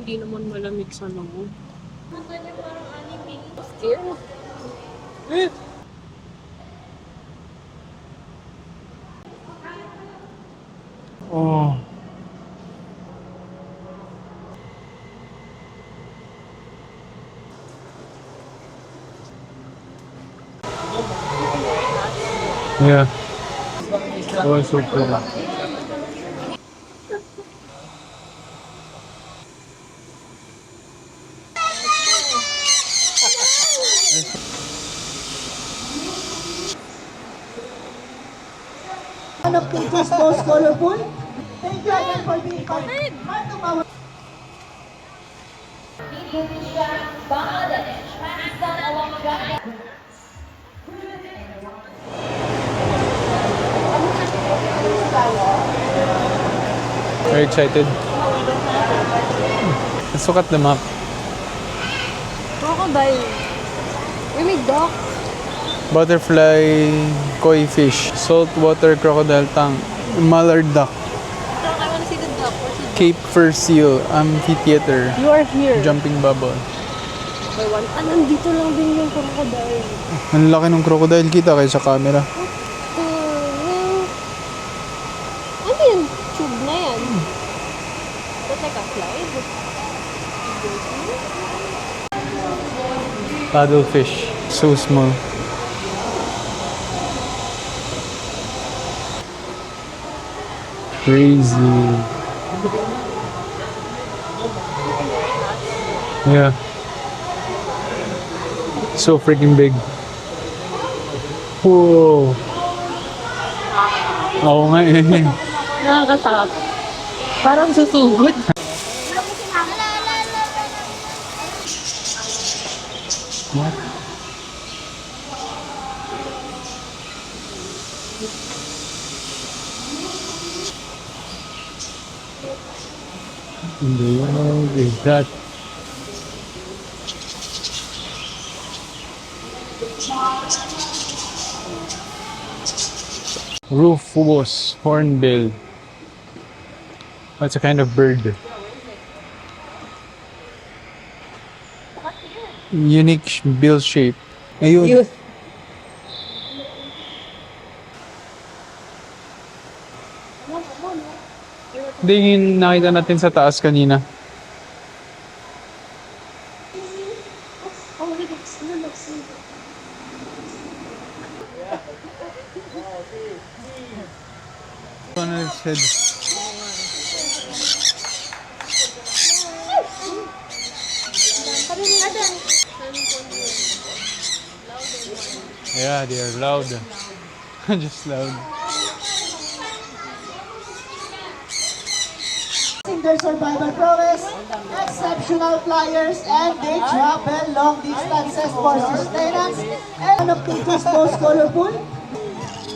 hindi naman malamig sa loob. Pwede parang anime. Scared? Oh. Yeah. Oh, super. One of Nature's most colorful. Thank you again for being part of our Very excited. Let's look at the map. Crocodile. We made duck. Butterfly, koi fish, saltwater crocodile tang, mallard duck, I want to see the duck. Where's the Cape fur seal, amphitheater, You are here. jumping bubble. Okay, one. Nandito lang din yung crocodile. Ang laki ng crocodile, kita kayo sa camera. Ano yun? Tube na yan. That's like a slide. Paddlefish, so small. Crazy. Yeah. So freaking big. Whoa. Oo nga eh. Nakakatakot. Parang susugod. What? In the world is that? Rufous hornbill. That's a kind of bird. Unique bill shape. Ayun. Hindi yung nakita natin sa taas kanina. On his head. Yeah, they are loud. Just loud. their survival prowess, exceptional flyers, and they travel long distances for sustenance, and one of nature's most colorful.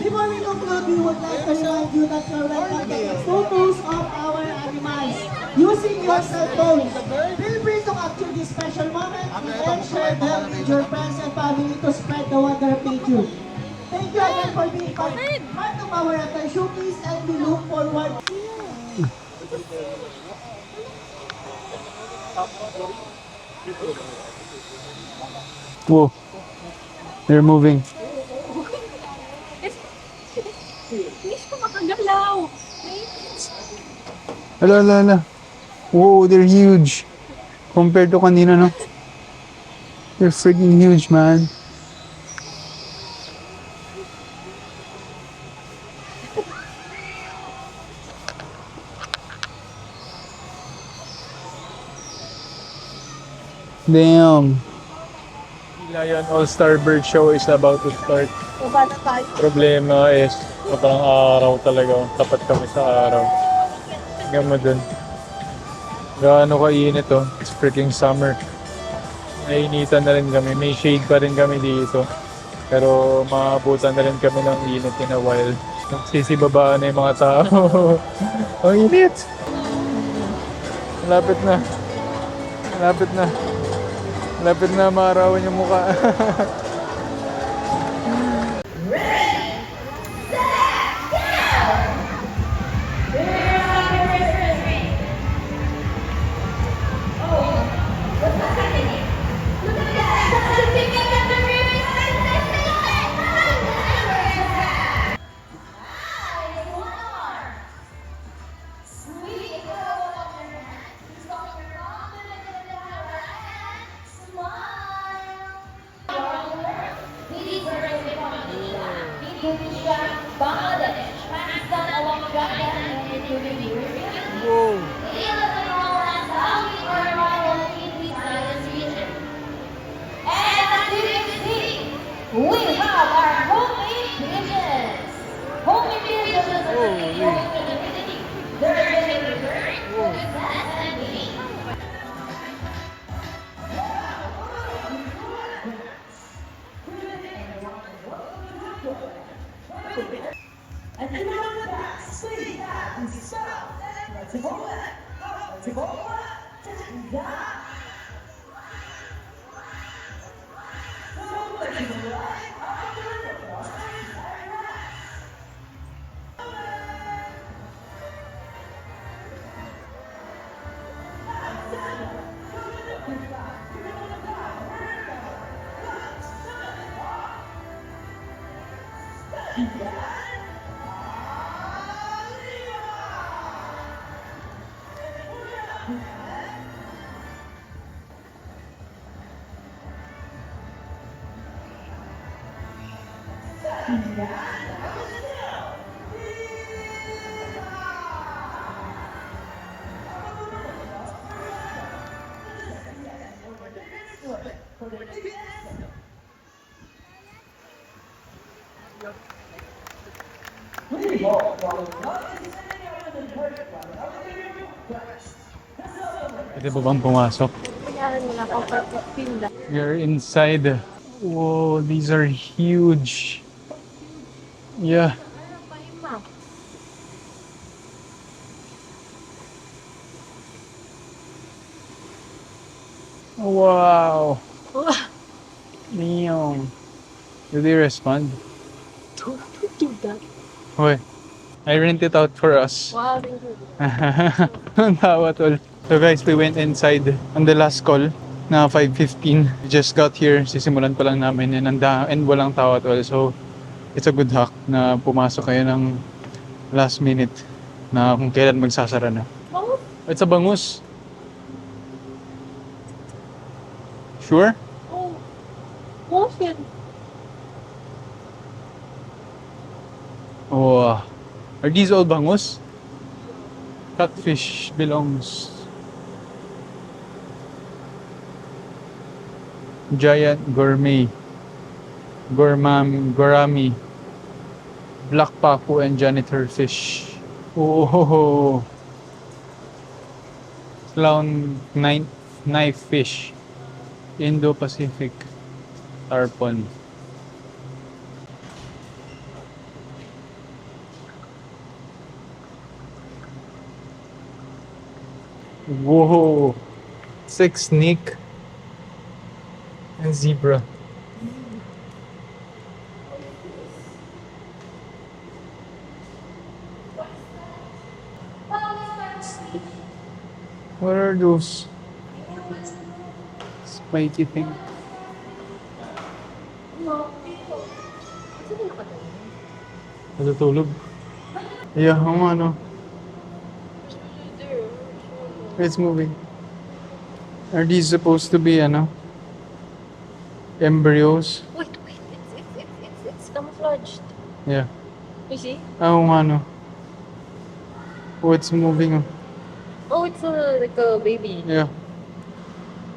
Before we conclude, we would like to remind you that you're welcome to take photos of our animals using your cell phones. Feel free to capture this special moment and share them with your friends and family to spread the wonder of nature. Thank you again for being part of our Atay Showcase, and we look forward. Whoa, they're moving. Hindi siya makagalaw. Ala, ala, ala. Whoa, they're huge. Compared to kanina, no? They're freaking huge, man. Damn. Lion All-Star Bird Show is about to start. Baba na tayo. Problema is, sobrang araw talaga. Tapat kami sa araw. Tingnan mo dun. Gaano kainit oh. It's freaking summer. Nainitan na rin kami. May shade pa rin kami dito. Pero maabutan na rin kami ng init in a while. Nagsisibabaan na yung mga tao. Ang init! Malapit na. Malapit na. Malapit na maarawan yung mukha. We have our homemade pigeons. Homemade pigeons is a community. They're very and unique. Pwede ba bang pumasok? Kailangan mo na akong pagpinda. We're inside. Whoa, these are huge. Yeah. Wow. Damn. Do they respond? Don't do that. Wait. I rent it out for us. Wow, thank you. Ang tawa, tol. So guys, we went inside on the last call na 5:15. We just got here. Sisimulan pa lang namin and walang tao at all. So it's a good hack na pumasok kayo ng last minute na kung kailan magsasara na. Oh, It's a bangus. Sure? oh. Muffin. Oh, are these all bangus? Catfish belongs. Giant gourmet. Gourami. Black pacu and janitor fish. Oh. Clown knife fish. Indo-Pacific tarpon. Whoa! 6 snake and zebra. What are those? Spiky thing. Natutulog. Yeah, ano. It's moving. Are these supposed to be, embryos? Wait. It's camouflaged. Yeah. You see? Oh, Oh, it's moving. Oh, it's like a baby. Yeah.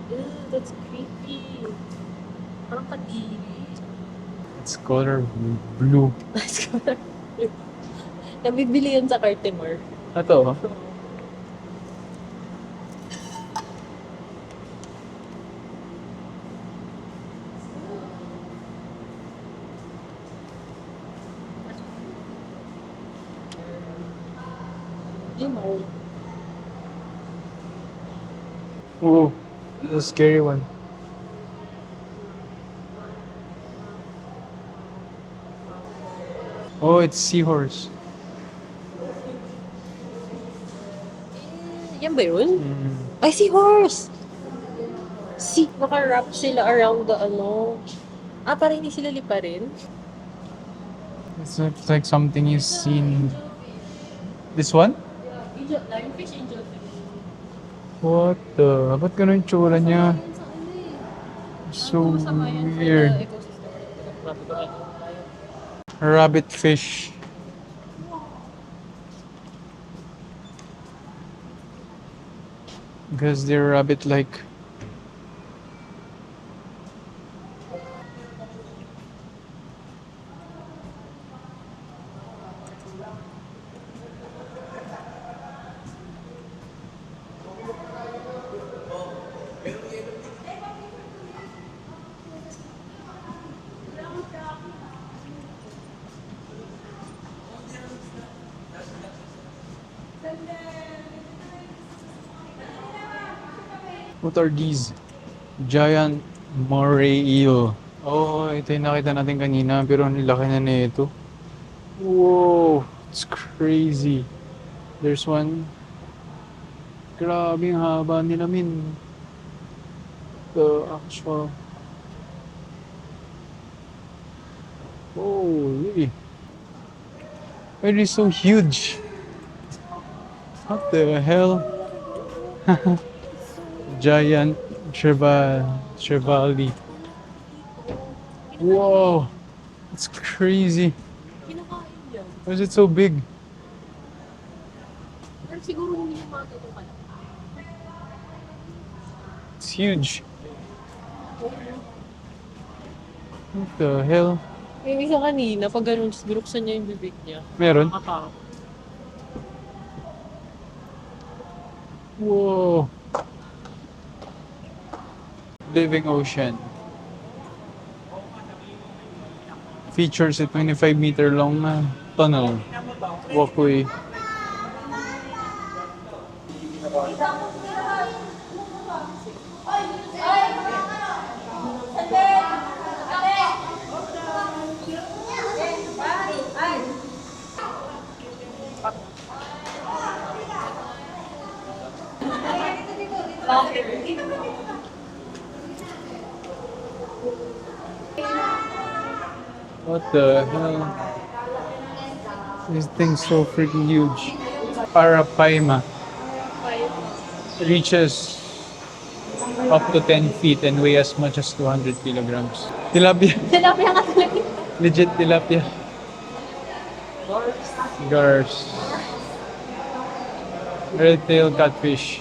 Ew, that's creepy. Parang kadiri. It's color blue. Let's go. Nabibili yan sa Cartimore. Ito. Jimar. Oh, the scary one. Oh, it's seahorse. Yan ba yun? Mm. I see horse! See, naka-wrap sila around the parang hindi sila liparin. It looks like something you've seen. This one? Angel, lionfish, angel. What the? Ba't ganun yung tsura niya? So weird. Rabbit fish. Because they're rabbit-like. What are these? Giant moray eel. Oh, ito yung nakita natin kanina pero ang laki na nito. Whoa, it's crazy. There's one. Grabe ang haba nila, min. The actual. Oh, really? It is so huge. What the hell? Giant trevally. Whoa, it's crazy. Kinakain yan. Why is it so big? Pero siguro hindi yung mga ganun malaki. It's huge. What the hell? Yung isa kanina, pag ganun, binuksan niya yung bibig niya. Meron? Nakakaw. Whoa. Living ocean. Features a 25-meter long tunnel walkway. What the hell? This thing's so freaking huge. Parapaima reaches up to 10 feet and weigh as much as 200 kilograms. Tilapia. Tilapia nga talaga. Legit tilapia. Gars. Red-tailed catfish.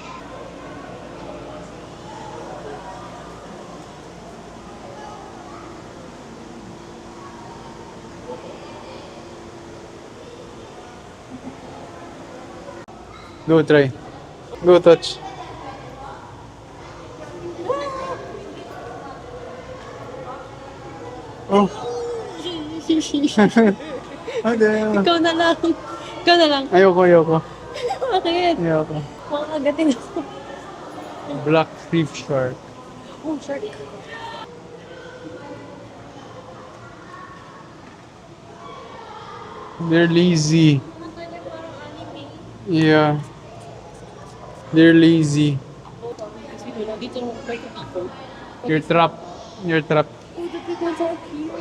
Go try. Go touch. Oh. Okay. Ikaw na lang. Ikaw na lang. Ayoko. Bakit? Ayoko. Makakagating ako. Black reef shark. Oh, shark. They're lazy. Yeah. They're lazy. Kasi wala dito may kapito. You're trapped. You're trapped. Oh, the big ones are cute.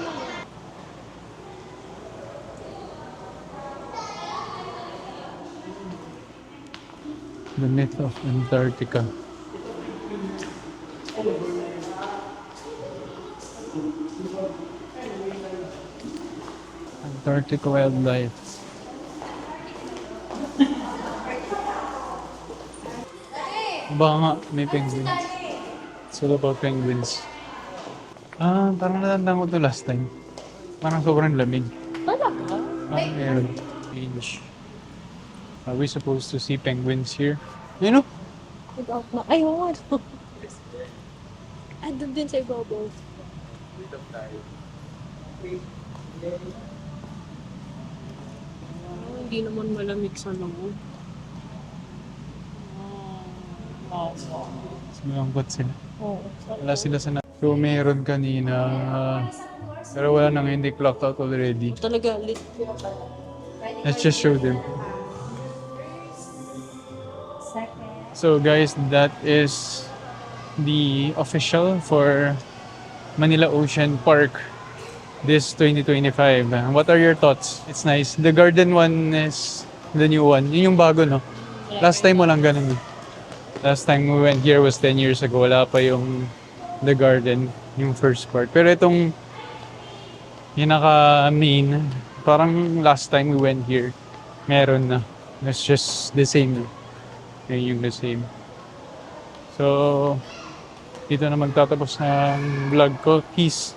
The myth of Antarctica. Antarctic wildlife. Baka nga, may penguins. It's all about penguins. Parang natandaan ko to last time. Parang sobrang lamig. Talaga? Meron. Change. Are we supposed to see penguins here? You know? Nag-out na. Ay, oo nga. Andun din sa ibabaw. Hindi naman malamig sa loob. Malambot sila. Oo. Wala sila sa So, meron kanina. Pero wala nang hindi clocked out already. Talaga, lit. Let's just show them. So guys, that is the official for Manila Ocean Park this 2025. What are your thoughts? It's nice. The garden one is the new one. Yun yung bago, no? Last time walang ganun. Last time we went here was 10 years ago. Wala pa yung the garden, yung first part. Pero itong pinaka-main. Parang last time we went here, meron na. It's just the same. Yun yung the same. So, dito na magtatapos ng vlog ko. Peace.